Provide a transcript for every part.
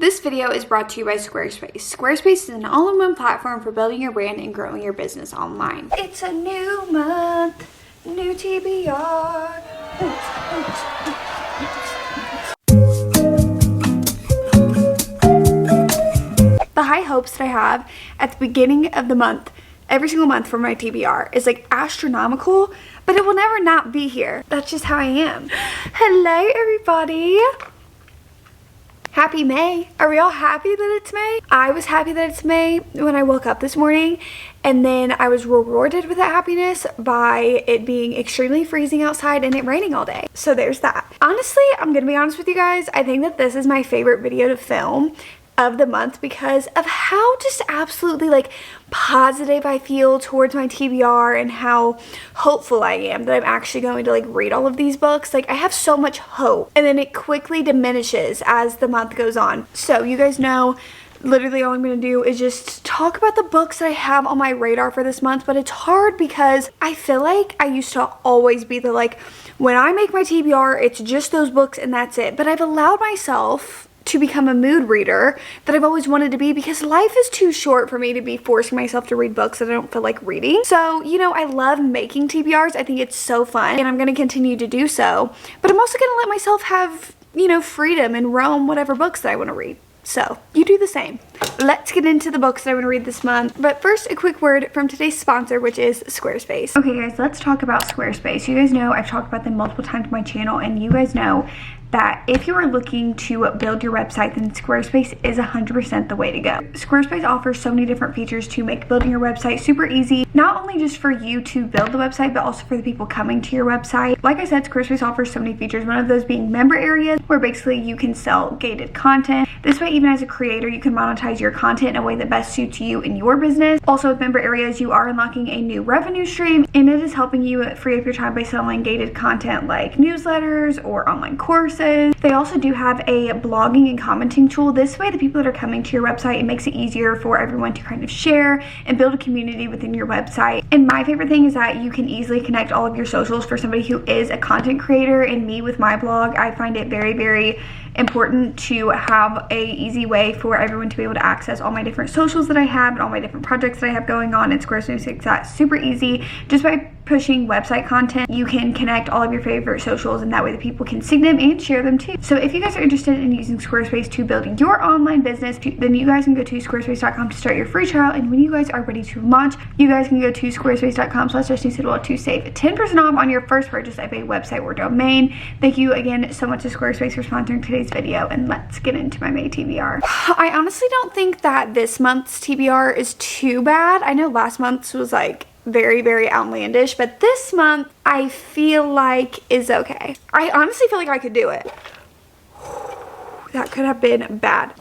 This video is brought to you by Squarespace. Squarespace is an all-in-one platform for building your brand and growing your business online. It's a new month, new TBR. The high hopes that I have at the beginning of the month, every single month for my TBR, is like astronomical, but it will never not be here. That's just how I am. Hello, everybody. Happy May. Are we all happy that it's May? I was happy that it's May when I woke up this morning, and then I was rewarded with that happiness by it being extremely freezing outside and it raining all day. So there's that. Honestly, I'm gonna be honest with you guys, I think that this is my favorite video to film of the month because of how just absolutely like positive I feel towards my TBR and how hopeful I am that I'm actually going to like read all of these books. Like I have so much hope, and then it quickly diminishes as the month goes on. So you guys know literally all I'm going to do is just talk about the books that I have on my radar for this month, but it's hard because I feel like I used to always be the like, when I make my TBR, it's just those books and that's it. But I've allowed myself to become a mood reader that I've always wanted to be because life is too short for me to be forcing myself to read books that I don't feel like reading. So, you know, I love making TBRs. I think it's so fun and I'm going to continue to do so. But I'm also going to let myself have, you know, freedom and roam whatever books that I want to read. So you do the same. Let's get into the books that I want to read this month. But first, a quick word from today's sponsor, which is Squarespace. Okay guys, let's talk about Squarespace. You guys know I've talked about them multiple times on my channel, and you guys know that if you are looking to build your website, then Squarespace is 100% the way to go. Squarespace offers so many different features to make building your website super easy, not only just for you to build the website, but also for the people coming to your website. Like I said, Squarespace offers so many features, one of those being member areas, where basically you can sell gated content. This way, even as a creator, you can monetize your content in a way that best suits you and your business. Also with member areas, you are unlocking a new revenue stream, and it is helping you free up your time by selling gated content like newsletters or online courses. They also do have a blogging and commenting tool. This way, the people that are coming to your website, it makes it easier for everyone to kind of share and build a community within your website. And my favorite thing is that you can easily connect all of your socials for somebody who is a content creator. And me with my blog, I find it very, very important to have a easy way for everyone to be able to access all my different socials that I have and all my different projects that I have going on. And Squarespace makes that super easy. Just by pushing website content, you can connect all of your favorite socials, and that way the people can see them and share them too. So if you guys are interested in using Squarespace to build your online business, then you guys can go to squarespace.com to start your free trial. And when you guys are ready to launch, you guys can go to squarespace.com/des.sidwell to save 10% off on your first purchase of a website or domain. Thank you again so much to Squarespace for sponsoring today's video, and let's get into my May TBR. I honestly don't think that this month's TBR is too bad. I know last month's was like very, very outlandish, but this month I feel like is okay. I honestly feel like I could do it. That could have been bad.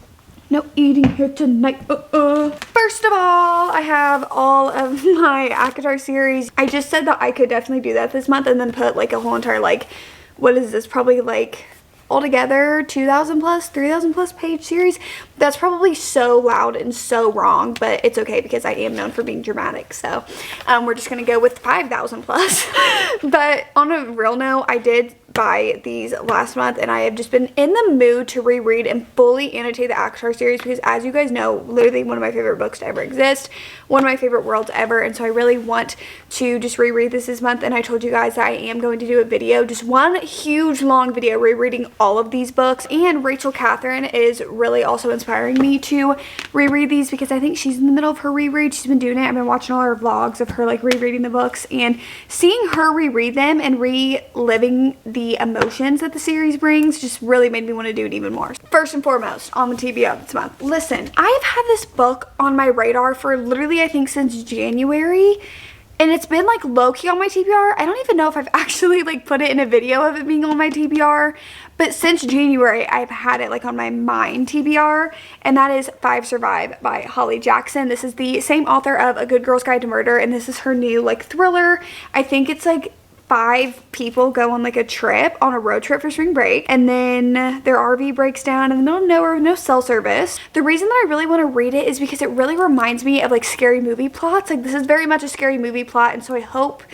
No eating here tonight. First of all, I have all of my ACOTAR series. I just said that I could definitely do that this month and then put like a whole entire, like, what is this? Probably like altogether 2,000 plus, 3,000 plus page series. That's probably so loud and so wrong, but it's okay because I am known for being dramatic. So we're just gonna go with 5,000 plus. But on a real note, I did buy these last month, and I have just been in the mood to reread and fully annotate the ACOTAR series because, as you guys know, literally one of my favorite books to ever exist, one of my favorite worlds ever. And so I really want to just reread this month, and I told you guys that I am going to do a video, just one huge long video rereading all of these books. And Rachel Catherine is really also inspiring me to reread these because I think she's in the middle of her reread. She's been doing it. I've been watching all her vlogs of her like rereading the books, and seeing her reread them and reliving the emotions that the series brings just really made me want to do it even more. First and foremost, on the TBR this month, listen, I've had this book on my radar for literally I think since January, and it's been like low-key on my TBR. I don't even know if I've actually like put it in a video of it being on my TBR, but since January I've had it like on my mind TBR, and that is 5 Survive by Holly Jackson. This is the same author of A Good Girl's Guide to Murder, and this is her new like thriller. I think it's like 5 people go on like a trip, on a road trip for spring break, and then their RV breaks down in the middle of nowhere with no cell service. The reason that I really want to read it is because it really reminds me of like scary movie plots. Like this is very much a scary movie plot, and so I hope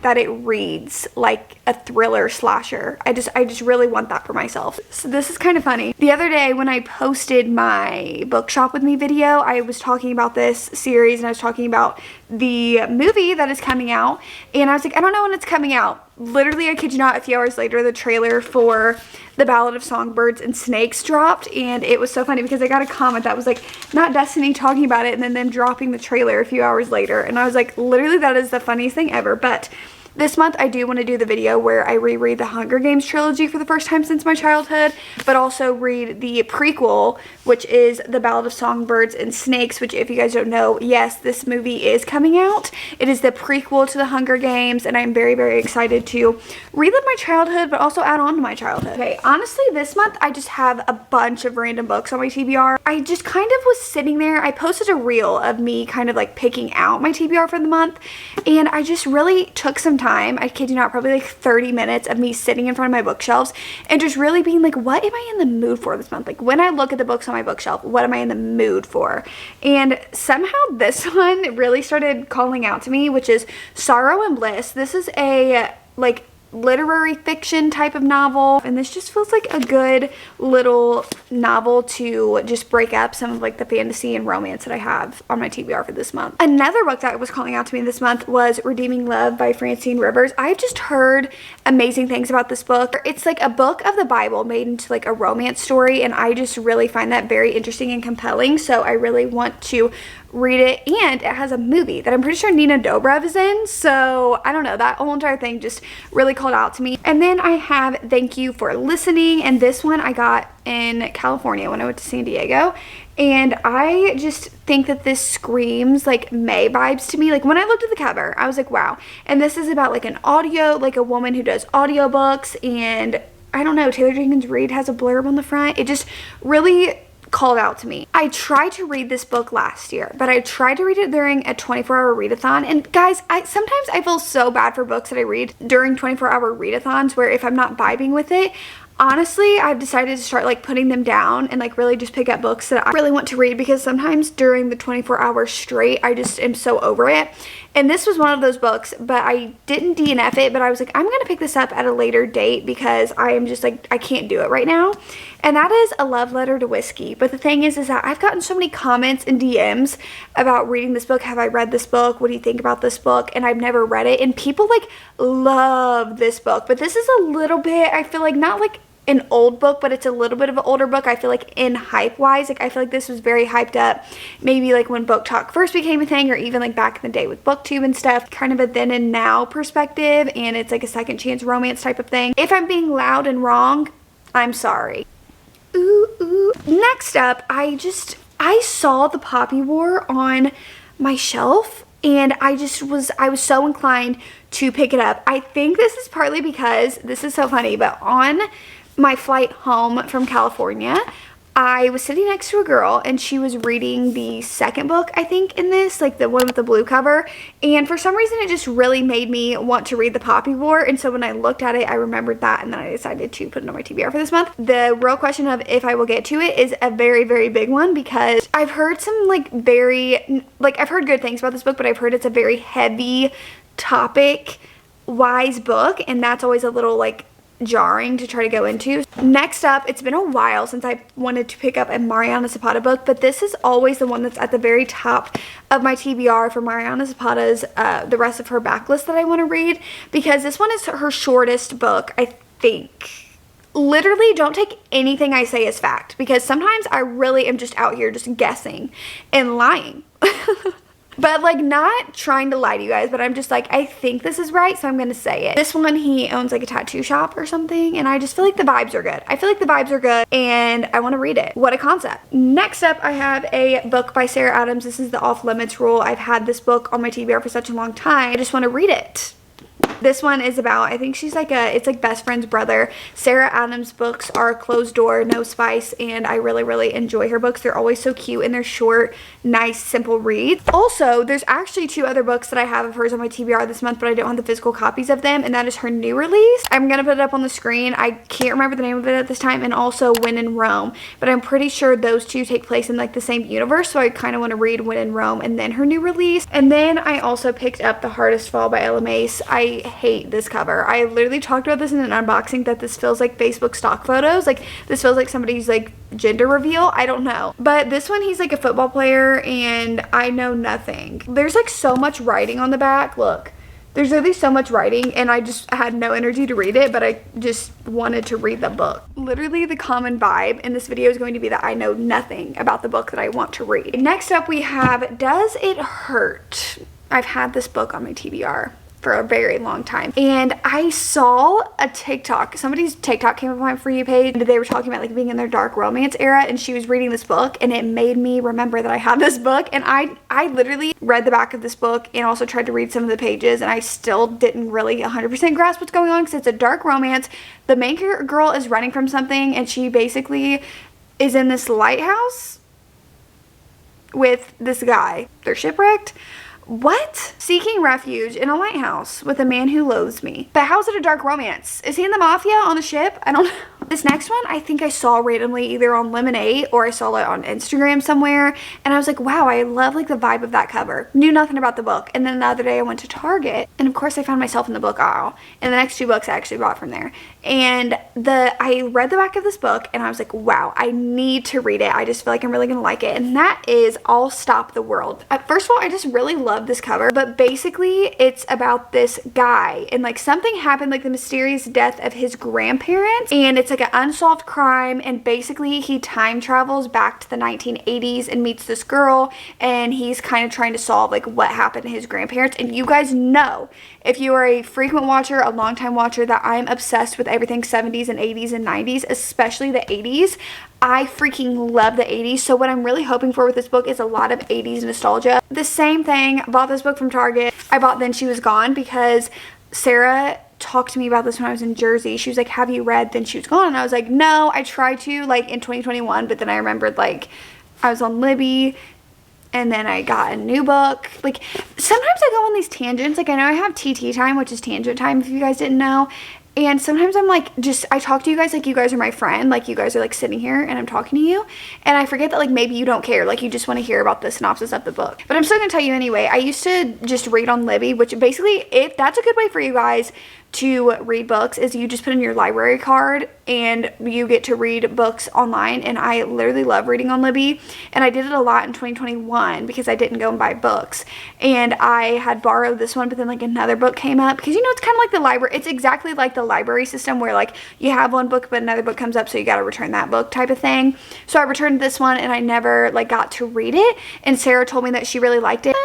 that it reads like a thriller slasher. I just really want that for myself. So this is kind of funny. The other day when I posted my bookshop with me video, I was talking about this series and I was talking about the movie that is coming out, and I was like, I don't know when it's coming out. Literally, I kid you not, a few hours later, the trailer for The Ballad of Songbirds and Snakes dropped, and it was so funny because I got a comment that was like, not Destiny talking about it, and then them dropping the trailer a few hours later, and I was like, literally, that is the funniest thing ever. But this month, I do want to do the video where I reread the Hunger Games trilogy for the first time since my childhood, but also read the prequel, which is The Ballad of Songbirds and Snakes, which, if you guys don't know, yes, this movie is coming out. It is the prequel to the Hunger Games, and I'm very, very excited to relive my childhood, but also add on to my childhood. Okay, honestly, this month, I just have a bunch of random books on my TBR. I just kind of was sitting there. I posted a reel of me kind of like picking out my TBR for the month, and I just really took some time, I kid you not, probably like 30 minutes of me sitting in front of my bookshelves and just really being like, what am I in the mood for this month? Like when I look at the books on my bookshelf, what am I in the mood for? And somehow this one really started calling out to me, which is Sorrow and Bliss. This is a like literary fiction type of novel, and this just feels like a good little novel to just break up some of like the fantasy and romance that I have on my TBR for this month. Another book that was calling out to me this month was Redeeming Love by Francine Rivers. I've just heard amazing things about this book. It's like a book of the Bible made into like a romance story, and I just really find that very interesting and compelling, so I really want to read it. And it has a movie that I'm pretty sure Nina Dobrev is in, so I don't know, that whole entire thing just really called out to me. And then I have Thank You for Listening, and this one I got in California when I went to San Diego, and I just think that this screams like May vibes to me. Like when I looked at the cover, I was like, wow. And this is about like an audio, like a woman who does audiobooks, and I don't know, Taylor Jenkins Reid has a blurb on the front. It just really called out to me. I tried to read this book last year, but I tried to read it during a 24-hour readathon, and guys, sometimes I feel so bad for books that I read during 24-hour readathons where if I'm not vibing with it, honestly, I've decided to start like putting them down and like really just pick up books that I really want to read, because sometimes during the 24 hours straight, I just am so over it. And this was one of those books, but I didn't DNF it, but I was like, I'm gonna pick this up at a later date because I am just like, I can't do it right now. And that is A Love Letter to Whiskey. But the thing is that I've gotten so many comments and DMs about reading this book. Have I read this book? What do you think about this book? And I've never read it. And people like love this book. But this is a little bit, I feel like, not like an old book, but it's a little bit of an older book. I feel like in hype wise, like I feel like this was very hyped up, maybe like when book talk first became a thing, or even like back in the day with booktube and stuff, kind of a then and now perspective, and it's like a second chance romance type of thing. If I'm being loud and wrong, I'm sorry. Ooh. Next up, I saw The Poppy War on my shelf, and I was so inclined to pick it up. I think this is partly because, this is so funny, but on my flight home from California, I was sitting next to a girl, and she was reading the second book, I think, in this, like the one with the blue cover, and for some reason it just really made me want to read The Poppy War. And so when I looked at it, I remembered that, and then I decided to put it on my TBR for this month. The real question of if I will get to it is a very, very big one, because I've heard some I've heard good things about this book, but I've heard it's a very heavy topic wise book, and that's always a little like jarring to try to go into. Next up, it's been a while since I wanted to pick up a Mariana Zapata book, but this is always the one that's at the very top of my TBR for Mariana Zapata's the rest of her backlist that I want to read, because this one is her shortest book, I think. Literally, don't take anything I say as fact, because sometimes I really am just out here just guessing and lying. But like, not trying to lie to you guys, but I'm just like, I think this is right, so I'm gonna say it. This one, he owns like a tattoo shop or something, and I just feel like the vibes are good. I feel like the vibes are good, and I want to read it. What a concept. Next up, I have a book by Sarah Adams. This is The Off Limits Rule. I've had this book on my TBR for such a long time. I just want to read it. This one is about, I think she's like it's like best friend's brother. Sarah Adams' books are Closed Door, No Spice, and I really, really enjoy her books. They're always so cute and they're short, nice, simple reads. Also, there's actually 2 other books that I have of hers on my TBR this month, but I don't have the physical copies of them, and that is her new release. I'm gonna put it up on the screen. I can't remember the name of it at this time, and also When in Rome, but I'm pretty sure those 2 take place in like the same universe, so I kind of want to read When in Rome and then her new release. And then I also picked up The Hardest Fall by Ella Mace. I hate this cover. I literally talked about this in an unboxing, that this feels like Facebook stock photos. Like, this feels like somebody's like gender reveal. I don't know, but this one, he's like a football player and I know nothing. There's like so much writing on the back. Look, there's really so much writing, and I just had no energy to read it, but I just wanted to read the book. Literally, the common vibe in this video is going to be that I know nothing about the book that I want to read. Next up, we have Does It Hurt? I've had this book on my TBR for a very long time, and I saw a TikTok. Somebody's TikTok came up on my For You page, and they were talking about like being in their dark romance era, and she was reading this book, and it made me remember that I had this book. And I literally read the back of this book and also tried to read some of the pages, and I still didn't really 100% grasp what's going on, because it's a dark romance. The main girl is running from something, and she basically is in this lighthouse with this guy. They're shipwrecked. What? Seeking refuge in a lighthouse with a man who loathes me. But how's it a dark romance? Is he in the mafia on the ship? I don't know. This next one, I think I saw randomly either on Lemonade or I saw it on Instagram somewhere, and I was like, wow, I love like the vibe of that cover. Knew nothing about the book. And then the other day I went to Target, and of course I found myself in the book aisle, and the next 2 books I actually bought from there. And I read the back of this book, and I was like, wow, I need to read it. I just feel like I'm really gonna like it, and that is I'll Stop the World. First of all, I just really love this cover, but basically it's about this guy, and like something happened, like the mysterious death of his grandparents, and it's like an unsolved crime, and basically he time travels back to the 1980s and meets this girl, and he's kind of trying to solve like what happened to his grandparents. And you guys know, if you are a frequent watcher, a long time watcher, that I'm obsessed with everything 70s and 80s and 90s, especially the 80s. I freaking love the 80s, so what I'm really hoping for with this book is a lot of 80s nostalgia. The same thing, I bought this book from Target. I bought Then She Was Gone because Sarah talked to me about this when I was in Jersey. She was like, have you read Then She Was Gone? And I was like, no, I tried to like in 2021, but then I remembered like I was on Libby, and then I got a new book. Like, sometimes I go on these tangents. Like, I know I have TT time, which is tangent time if you guys didn't know. And sometimes I'm like, I talk to you guys like you guys are my friend. Like, you guys are like sitting here and I'm talking to you. And I forget that like maybe you don't care. Like, you just want to hear about the synopsis of the book. But I'm still going to tell you anyway. I used to just read on Libby, which basically, that's a good way for you guys to read books, is you just put in your library card and you get to read books online. And I literally love reading on Libby, and I did it a lot in 2021 because I didn't go and buy books, and I had borrowed this one, but then like another book came up, because you know it's kind of like the library. It's exactly like the library system where like you have one book but another book comes up, so you got to return that book type of thing. So I returned this one and I never like got to read it, and Sarah told me that she really liked it.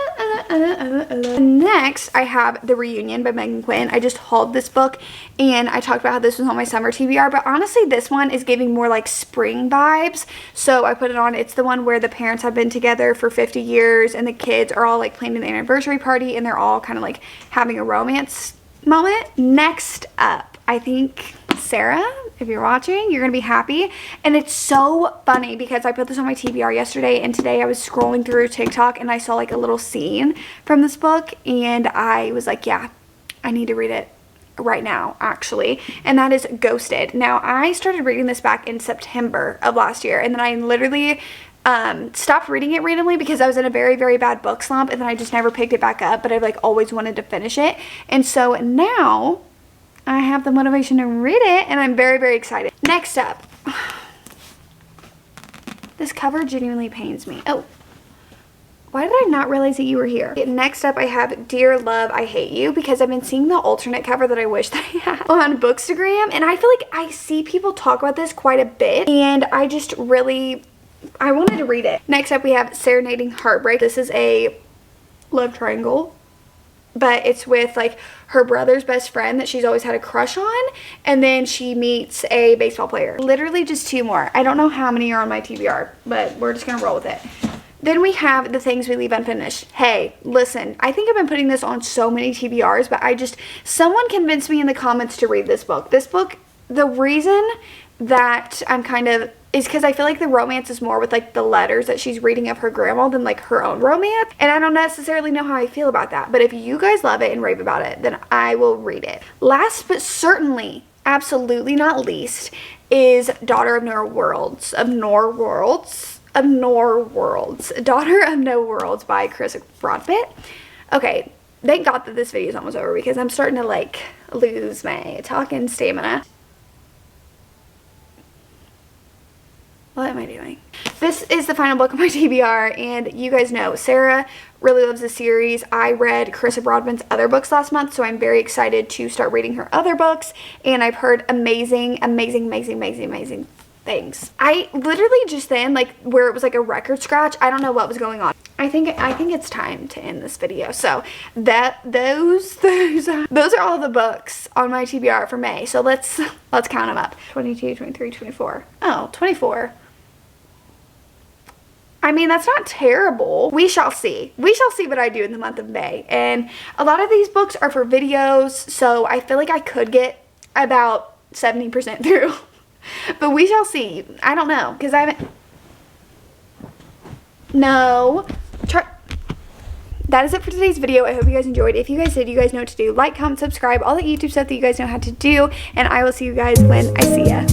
Next I have The Reunion by Megan Quinn. I just hauled this book and I talked about how this was on my summer TBR, but honestly this one is giving more like spring vibes, so I put it on. It's the one where the parents have been together for 50 years and the kids are all like planning the anniversary party, and they're all kind of like having a romance moment. Next up, I think Sarah, if you're watching, you're gonna be happy. And it's so funny because I put this on my TBR yesterday, and today I was scrolling through TikTok and I saw like a little scene from this book, and I was like, yeah, I need to read it right now actually, and that is Ghosted. Now, I started reading this back in September of last year, and then I literally stopped reading it randomly because I was in a very, very bad book slump, and then I just never picked it back up, but I've like always wanted to finish it, and so now I have the motivation to read it, and I'm very, very excited. Next up, this cover genuinely pains me. Oh, why did I not realize that you were here? Next up, I have Dear Love, I Hate You, because I've been seeing the alternate cover that I wish that I had on bookstagram, and I feel like I see people talk about this quite a bit, and I just really, I wanted to read it. Next up, we have Serenading Heartbreak. This is a love triangle, but it's with like her brother's best friend that she's always had a crush on, and then she meets a baseball player. Literally just 2 more. I don't know how many are on my TBR, but we're just gonna roll with it. Then we have the things we leave unfinished. Hey, listen, I think I've been putting this on so many TBRs, but someone convinced me in the comments to read this book. This book, the reason that I'm kind of, is because I feel like the romance is more with like the letters that she's reading of her grandma than like her own romance. And I don't necessarily know how I feel about that. But if you guys love it and rave about it, then I will read it. Last but certainly, absolutely not least, is Daughter of No Worlds, Daughter of No Worlds by Chris Broadbent. Okay, thank God that this video is almost over because I'm starting to like lose my talking stamina. What am I doing? This is the final book of my TBR, and you guys know Sarah really loves the series. I read Carissa Broadbent's other books last month, so I'm very excited to start reading her other books, and I've heard amazing things. I literally just then, like where it was like a record scratch, I don't know what was going on. I think it's time to end this video. So those are all the books on my TBR for May. So let's count them up. 22, 23, 24. Oh, 24. I mean, that's not terrible. We shall see. We shall see what I do in the month of May. And a lot of these books are for videos, so I feel like I could get about 70% through. But we shall see. I don't know, because I haven't... No. That is it for today's video. I hope you guys enjoyed. If you guys did, you guys know what to do. Like, comment, subscribe, all the YouTube stuff that you guys know how to do. And I will see you guys when I see ya.